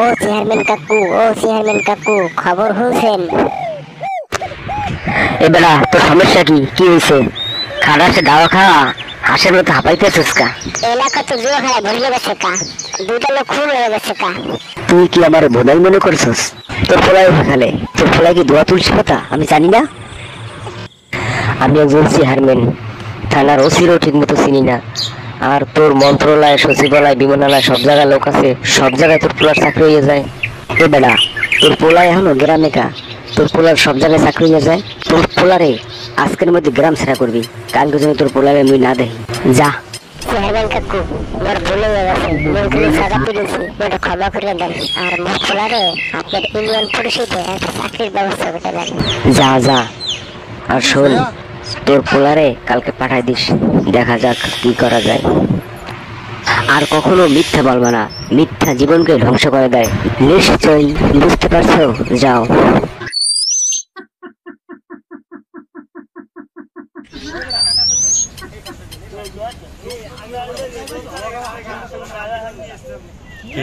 ও chairman কাকু, ও chairman কাকু, খবর হয়েছেন? এ বেলা তোর সমস্যা কি? কি হয়েছে? খারাপে দাওয়া খাওয়া হাঁসের মতো হাঁপাইতেছিস কা? এলাকা তো জুয়া খেলায় ভরে গেছে কা, দুইটা লোক খুন হয়ে গেছে কা। তুই কি আমার বোধাই মনে করছিস? তোর পোলাই খেলে, তোর পোলাই কি দোয়া তুলসী কথা আমি জানি না? আমি একজন চেয়ারম্যান, থানার ওসিরও ঠিক মতো চিনি না। আর তোর মন্ত্রণালয়, সচিবালয়, বিমানালয় সব জায়গায় লোক আছে, সব জায়গায় তোর পোলার চাকরি হয়ে যায়। এ বেড়া, তোর পোলায় এখনো গ্রামে কা? তোর পোলার সব জায়গায় চাকরি হয়ে যায়। তোর পোলারে আজকের মধ্যে গ্রাম ছেড়া করবি, কালকে যদি তোর পোলারে আমি না দেখি। যা। চেয়ারম্যান কাকু, মোর ভুলে গেছে, মন্ত্রী সাজা পেরেছি, ওটা ক্ষমা করে দেন। আর মোর খোলারে আপনার ইউনিয়ন পরিষদে একটা চাকরির ব্যবস্থা করে দেন। যা যা। আর শোন, তোর পোলারে কালকে পাঠাই দিস, দেখা যাক কি করা যায়। আর কখনো মিথ্যা বলবা না, মিথ্যা জীবনকে ধ্বংস করে দেয়। নিশ্চয়ই বুঝতে পারছো? যাও। কি?